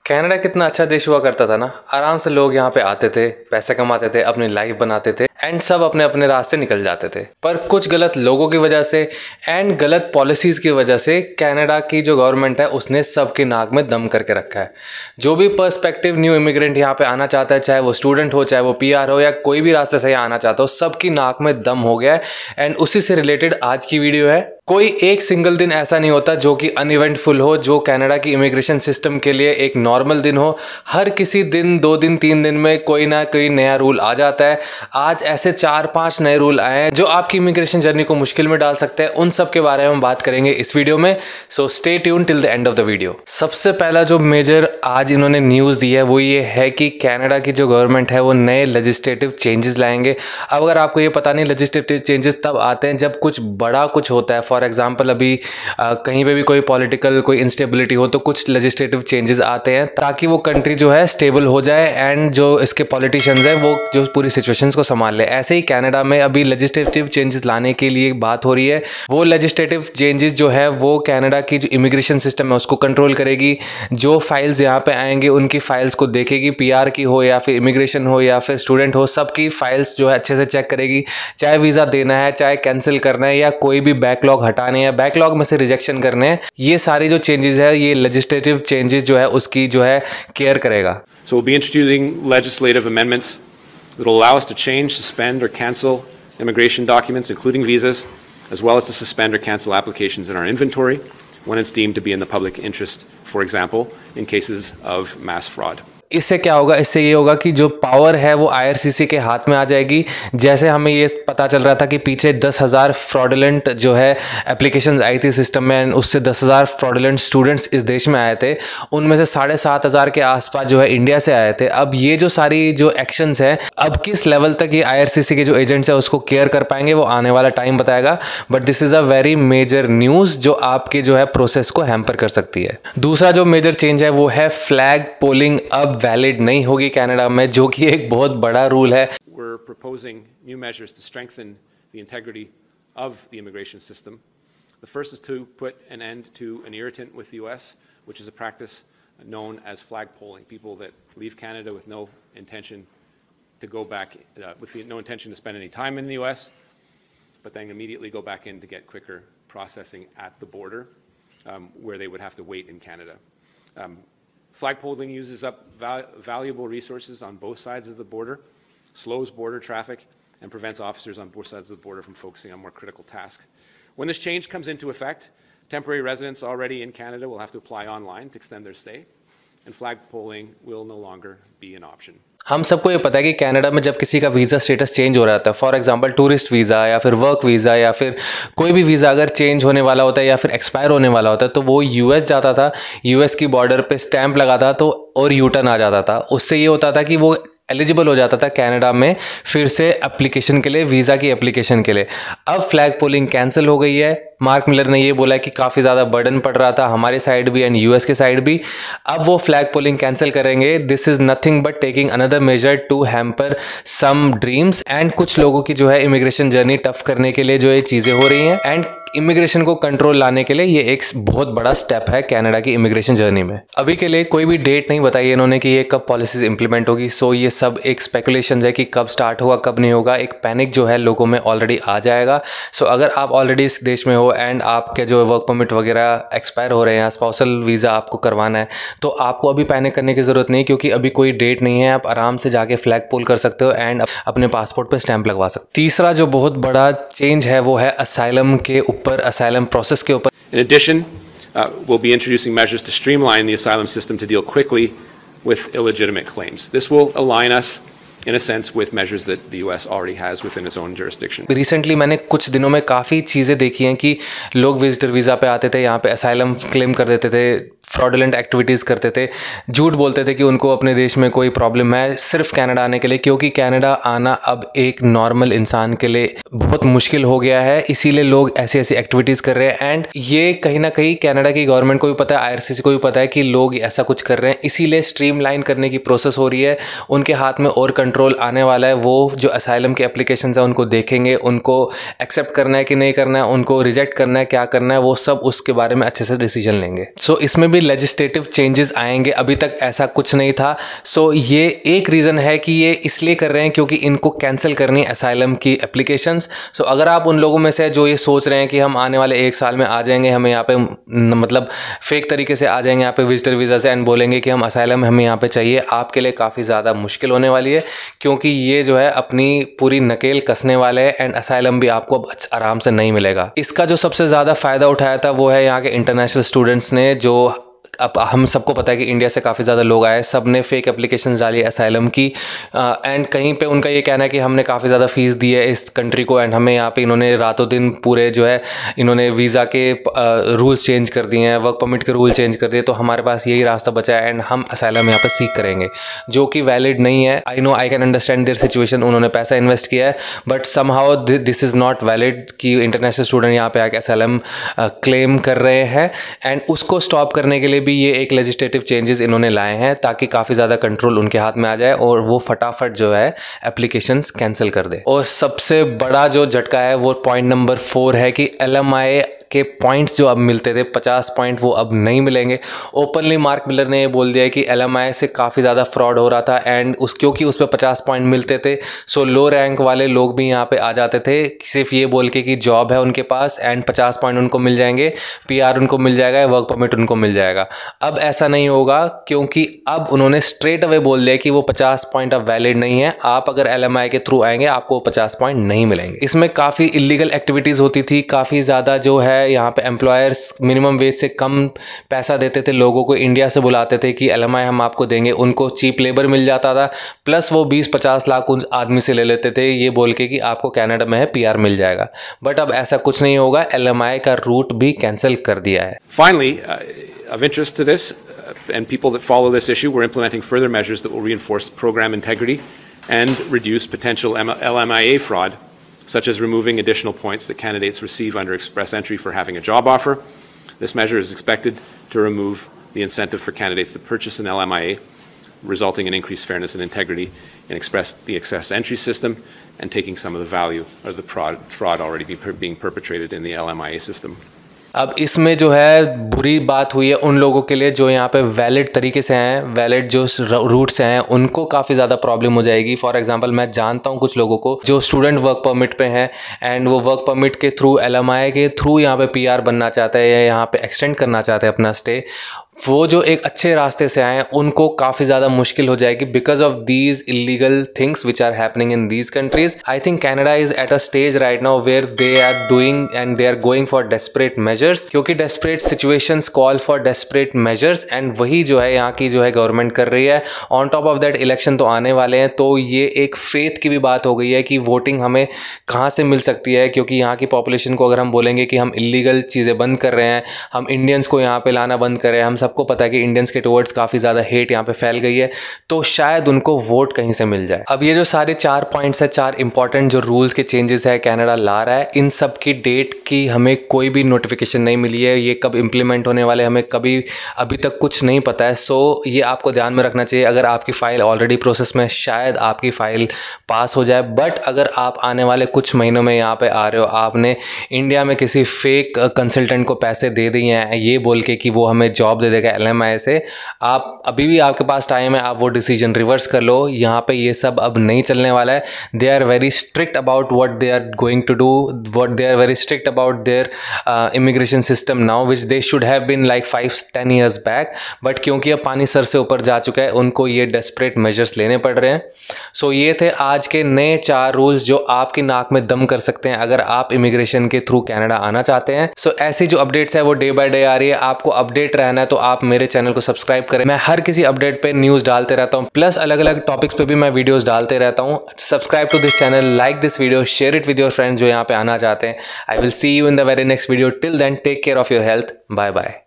Canada कितना अच्छा देश हुआ करता था ना। आराम से लोग यहाँ पे आते थे, पैसे कमाते थे, अपनी लाइफ बनाते थे एंड सब अपने अपने रास्ते निकल जाते थे। पर कुछ गलत लोगों की वजह से एंड गलत पॉलिसीज़ की वजह से कनाडा की जो गवर्नमेंट है उसने सबकी नाक में दम करके रखा है। जो भी पर्सपेक्टिव न्यू इमिग्रेंट यहाँ पे आना चाहता है, चाहे वो स्टूडेंट हो, चाहे वो PR हो या कोई भी रास्ते से यहाँ आना चाहता हो, सबकी नाक में दम हो गया है। एंड उसी से रिलेटेड आज की वीडियो है। कोई एक सिंगल दिन ऐसा नहीं होता जो कि अनइवेंटफुल हो, जो कनाडा की इमिग्रेशन सिस्टम के लिए एक नॉर्मल दिन हो। हर किसी दिन, 2 दिन, 3 दिन में कोई ना कोई नया रूल आ जाता है। आज ऐसे 4-5 नए रूल आए हैं जो आपकी इमिग्रेशन जर्नी को मुश्किल में डाल सकते हैं। उन सब के बारे में हम बात करेंगे इस वीडियो में, so stay tune till the end of the video. सबसे पहला जो मेजर आज इन्होंने न्यूज़ दी है वो ये है कि कनाडा की जो गवर्नमेंट है वो नए लेजिस्लेटिव चेंजेस लाएंगे। अब अगर आपको ये पता नहीं, लेजिस्लेटिव चेंजेस तब आते हैं जब कुछ बड़ा कुछ होता है। फॉर एग्जाम्पल अभी कहीं पे भी कोई पॉलिटिकल कोई इंस्टेबिलिटी हो तो कुछ लेजिस्लेटिव चेंजेस आते हैं ताकि वो कंट्री जो है स्टेबल हो जाए एंड जो इसके पॉलिटिशियंस हैं वो जो पूरी सिचुएशंस को संभाल ले। ऐसे ही कनाडा में अभी लेजिस्लेटिव चेंजेस लाने के लिए बात हो रही है। वो लेजिस्लेटिव चेंजेस जो है वो कनाडा की जो इमिग्रेशन सिस्टम है उसको कंट्रोल करेगी। जो फाइल्स यहाँ पे आएंगे उनकी फाइल्स को देखेगी, PR की हो या फिर इमिग्रेशन हो या फिर स्टूडेंट हो, सबकी फाइल्स जो है अच्छे से चेक करेगी। चाहे वीज़ा देना है, चाहे कैंसिल करना है या कोई भी बैकलॉग हटाने हैं, बैकलॉग में से रिजेक्शन करने हैं, ये सारी जो चेंजेस है, ये लेजिस्लेटिव चेंजेस जो है उसकी जो है केयर करेगा। So we'll be introducing legislative amendments that will allow us to change, suspend or cancel immigration documents, including visas, as well as to suspend or cancel applications in our inventory when it's deemed to be in the public interest, for example, in cases of mass fraud. इससे क्या होगा? इससे ये होगा कि जो power है वो IRCC के हाथ में आ जाएगी। जैसे हमें ये पता चल रहा था कि पीछे 10,000 फ्रॉडुलेंट जो है एप्लीकेशंस आई थी सिस्टम में, उससे 10,000 फ्रॉडुलेंट स्टूडेंट्स इस देश में आए थे। उनमें से 7,500 के आसपास जो है इंडिया से आए थे। अब ये जो सारी जो एक्शंस हैं, अब किस लेवल तक ये IRCC के जो एजेंट्स हैं उसको केयर कर पाएंगे वो आने वाला टाइम बताएगा। But this is a very major news जो आपके जो है प्रोसेस को हैम्पर कर सकती है। दूसरा जो मेजर चेंज है वो है फ्लैग पोलिंग अब वैलिड नहीं होगी कनाडा में, जो कि एक बहुत बड़ा रूल है। We're proposing new measures to strengthen the integrity of the immigration system. The first is to put an end to an irritant with the US, which is a practice known as flag polling. People that leave Canada with no intention to go back, no intention to spend any time in the US, but then immediately go back in to get quicker processing at the border, where they would have to wait in Canada. Flag polling uses up valuable resources on both sides of the border, slows border traffic, and prevents officers on both sides of the border from focusing on more critical tasks. When this change comes into effect, temporary residents already in Canada will have to apply online to extend their stay, and flag polling will no longer be an option. हम सबको ये पता है कि Canada में जब किसी का वीज़ा स्टेटस चेंज हो रहा था, फॉर एग्जांपल टूरिस्ट वीज़ा या फिर वर्क वीज़ा या फिर कोई भी वीज़ा अगर चेंज होने वाला होता है या फिर एक्सपायर होने वाला होता है तो वो US जाता था, US की बॉर्डर पे स्टैंप लगाता तो और U-टर्न आ जाता था। उससे ये होता था कि वो एलिजिबल हो जाता था कनाडा में फिर से एप्लीकेशन के लिए, वीज़ा की एप्लीकेशन के लिए। अब फ्लैग पोलिंग कैंसिल हो गई है। मार्क मिलर ने ये बोला है कि काफ़ी ज़्यादा बर्डन पड़ रहा था हमारे साइड भी एंड US के साइड भी। अब वो फ्लैग पोलिंग कैंसिल करेंगे। This is nothing but taking another major to hamper some dreams and कुछ लोगों की जो है इमिग्रेशन जर्नी टफ करने के लिए जो ये चीज़ें हो रही हैं एंड इमिग्रेशन को कंट्रोल लाने के लिए ये एक बहुत बड़ा स्टेप है कनाडा की इमिग्रेशन जर्नी में। अभी के लिए कोई भी डेट नहीं बताई इन्होंने कि ये कब पॉलिसीज इंप्लीमेंट होगी। सो ये सब एक स्पेकुलेशन है कि कब स्टार्ट होगा कब नहीं होगा। एक पैनिक जो है लोगों में ऑलरेडी आ जाएगा। सो अगर आप ऑलरेडी इस देश में हो एंड आपके जो वर्क परमिट वगैरह एक्सपायर हो रहे हैं, स्पाउसल वीज़ा आपको करवाना है, तो आपको अभी पैनिक करने की ज़रूरत नहीं, क्योंकि अभी कोई डेट नहीं है। आप आराम से जाके फ्लैग पोल कर सकते हो एंड अपने पासपोर्ट पर स्टैंप लगवा सकते हो। तीसरा जो बहुत बड़ा चेंज है वो है असाइलम के ऊपर, असाइलम प्रोसेस के ऊपर। In addition, we'll be introducing measures to streamline the asylum system to deal quickly with illegitimate claims. This will align us in a sense with measures that the US already has within its own jurisdiction. Recently मैंने कुछ दिनों में काफ़ी चीज़ें देखी हैं कि लोग विजिटर वीज़ा पे आते थे, यहाँ पे असाइलम क्लेम कर देते थे, फ्रॉडुलेंट एक्टिविटीज़ करते थे, झूठ बोलते थे कि उनको अपने देश में कोई प्रॉब्लम है सिर्फ कनाडा आने के लिए, क्योंकि कनाडा आना अब एक नॉर्मल इंसान के लिए बहुत मुश्किल हो गया है। इसीलिए लोग ऐसी ऐसी एक्टिविटीज़ कर रहे हैं एंड ये कहीं ना कहीं कनाडा की गवर्नमेंट को भी पता है, IRCC को भी पता है कि लोग ऐसा कुछ कर रहे हैं। इसीलिए स्ट्रीमलाइन करने की प्रोसेस हो रही है। उनके हाथ में और कंट्रोल आने वाला है। वो जो असाइलम के एप्लीकेशंस हैं उनको देखेंगे, उनको एक्सेप्ट करना है कि नहीं करना है, उनको रिजेक्ट करना है, क्या करना है, वो सब उसके बारे में अच्छे से डिसीजन लेंगे। सो इसमें भी भी लेजिस्लेटिव चेंजेस आएंगे, अभी तक ऐसा कुछ नहीं था। सो ये एक रीज़न है कि ये इसलिए कर रहे हैं क्योंकि इनको कैंसिल करनी असाइलम की एप्लीकेशंस। सो अगर आप उन लोगों में से जो ये सोच रहे हैं कि हम आने वाले 1 साल में आ जाएंगे, हमें यहाँ पे मतलब फेक तरीके से आ जाएंगे यहाँ पे विजिटर वीज़ा से एंड बोलेंगे कि हम असाइलम हमें यहाँ पे चाहिए, आपके लिए काफ़ी ज़्यादा मुश्किल होने वाली है, क्योंकि ये जो है अपनी पूरी नकेल कसने वाले हैं एंड असाइलम भी आपको आराम से नहीं मिलेगा। इसका जो सबसे ज़्यादा फ़ायदा उठाया था वो है यहाँ के इंटरनेशनल स्टूडेंट्स ने, जो अब हम सबको पता है कि इंडिया से काफ़ी ज़्यादा लोग आए, सब ने फेक एप्लीकेशंस डाली असाइलम की एंड कहीं पे उनका ये कहना है कि हमने काफ़ी ज़्यादा फ़ीस दी है इस कंट्री को एंड हमें यहाँ पे इन्होंने रातों दिन पूरे जो है इन्होंने वीज़ा के रूल्स चेंज कर दिए हैं, वर्क परमिट के रूल चेंज कर दिए, तो हमारे पास यही रास्ता बचा है एंड हम असाइलम यहाँ पर सीख करेंगे, जो कि वैलिड नहीं है। I know, I can understand their situation, उन्होंने पैसा इन्वेस्ट किया है, but somehow this is not valid कि इंटरनेशनल स्टूडेंट यहाँ पे आके असाइलम क्लेम कर रहे हैं एंड उसको स्टॉप करने के लिए भी ये एक लेजिस्लेटिव चेंजेस इन्होंने लाए हैं ताकि काफ़ी ज़्यादा कंट्रोल उनके हाथ में आ जाए और वो फटाफट जो है एप्लीकेशंस कैंसिल कर दे। और सबसे बड़ा जो झटका है वो पॉइंट नंबर 4 है कि LMI के पॉइंट्स जो अब मिलते थे 50 पॉइंट, वो अब नहीं मिलेंगे। ओपनली मार्क मिलर ने ये बोल दिया है कि LMI से काफ़ी ज़्यादा फ्रॉड हो रहा था एंड क्योंकि उस पर 50 पॉइंट मिलते थे, सो लो रैंक वाले लोग भी यहाँ पे आ जाते थे सिर्फ ये बोल के कि जॉब है उनके पास एंड 50 पॉइंट उनको मिल जाएंगे, PR उनको मिल जाएगा, वर्क परमिट उनको मिल जाएगा। अब ऐसा नहीं होगा क्योंकि अब उन्होंने स्ट्रेट अवे बोल दिया कि वो 50 पॉइंट अब वैलिड नहीं है, आप अगर LMI के थ्रू आएंगे आपको 50 पॉइंट नहीं मिलेंगे। इसमें काफ़ी इलीगल एक्टिविटीज़ होती थी, काफ़ी ज़्यादा जो है यहाँ पे एम्प्लॉयर्स मिनिमम वेज से कम पैसा देते थे लोगों को, इंडिया से बुलाते थे कि LMI हम आपको देंगे, उनको चीप लेबर मिल जाता था, प्लस वो 20-50 लाख उन आदमी से ले लेते थे ये बोल के कि आपको कनाडा में है PR मिल जाएगा। बट अब ऐसा कुछ नहीं होगा, LMI का रूट भी कैंसिल कर दिया है। Finally, of interest to this, and people that follow this issue, we're implementing further measures that will reinforce program integrity and reduce potential LMIA fraud, such as removing additional points that candidates receive under express entry for having a job offer. This measure is expected to remove the incentive for candidates to purchase an LMIA, resulting in increased fairness and integrity in the express entry system and taking some of the value of the fraud already being perpetrated in the LMIA system. अब इसमें जो है बुरी बात हुई है उन लोगों के लिए जो यहाँ पे वैलिड तरीके से हैं, वैलिड जो रूट्स हैं उनको काफ़ी ज़्यादा प्रॉब्लम हो जाएगी। फॉर एग्जांपल मैं जानता हूँ कुछ लोगों को जो स्टूडेंट वर्क परमिट पे हैं एंड वो वर्क परमिट के थ्रू LMI के थ्रू यहाँ पे PR बनना चाहते हैं या यहाँ पे एक्सटेंड करना चाहते हैं अपना स्टे, वो जो एक अच्छे रास्ते से आए उनको काफ़ी ज़्यादा मुश्किल हो जाएगी because of these illegal things which are happening in these countries. I think Canada is at a stage right now where they are doing and they are going for desperate measures, क्योंकि desperate situations call for desperate measures and वही जो है यहाँ की जो है government कर रही है। On top of that election तो आने वाले हैं, तो ये एक फेथ की भी बात हो गई है कि वोटिंग हमें कहाँ से मिल सकती है, क्योंकि यहाँ की पॉपुलेशन को अगर हम बोलेंगे कि हम इलीगल चीज़ें बंद कर रहे हैं, हम इंडियंस को यहाँ पे लाना बंद कर रहे हैं, हम सबको पता है कि इंडियंस के टुवर्ड्स काफ़ी ज़्यादा हेट यहाँ पे फैल गई है, तो शायद उनको वोट कहीं से मिल जाए। अब ये जो सारे 4 पॉइंट्स है, 4 इंपॉर्टेंट जो रूल्स के चेंजेस है कनाडा ला रहा है, इन सब की डेट की हमें कोई भी नोटिफिकेशन नहीं मिली है, ये कब इम्प्लीमेंट होने वाले हमें कभी अभी तक कुछ नहीं पता है। सो ये आपको ध्यान में रखना चाहिए। अगर आपकी फ़ाइल ऑलरेडी प्रोसेस में, शायद आपकी फ़ाइल पास हो जाए, बट अगर आप आने वाले कुछ महीनों में यहाँ पे आ रहे हो, आपने इंडिया में किसी फेक कंसल्टेंट को पैसे दे दिए हैं ये बोल के कि वो हमें जॉब दे देगा LMI से, आप अभी भी आपके पास टाइम है, आप वो डिसीजन रिवर्स कर लो। यहाँ पे ये सब अब नहीं चलने वाला है। They are very strict about what they are going to do, what they are very strict about their immigration system now, which they should have been like 5-10 years back, but क्योंकि अब पानी सर से ऊपर जा चुका है, उनको ये डेस्परेट मेजर्स लेने पड़ रहे हैं। सो ये थे आज के नए 4 रूल्स जो आपकी नाक में दम कर सकते हैं अगर आप इमिग्रेशन के थ्रू कनाडा आना चाहते हैं। सो ऐसी जो अपडेट्स है वो डे बाय डे आ रही है, आपको अपडेट रहना है तो आप मेरे चैनल को सब्सक्राइब करें। मैं हर किसी अपडेट पे न्यूज़ डालते रहता हूँ, प्लस अलग अलग टॉपिक्स पे भी मैं वीडियोस डालते रहता हूँ। Subscribe to this channel, like this video, share it with your friends जो यहाँ पे आना चाहते हैं। I will see you in the very next video. Till then take care of your health. Bye bye.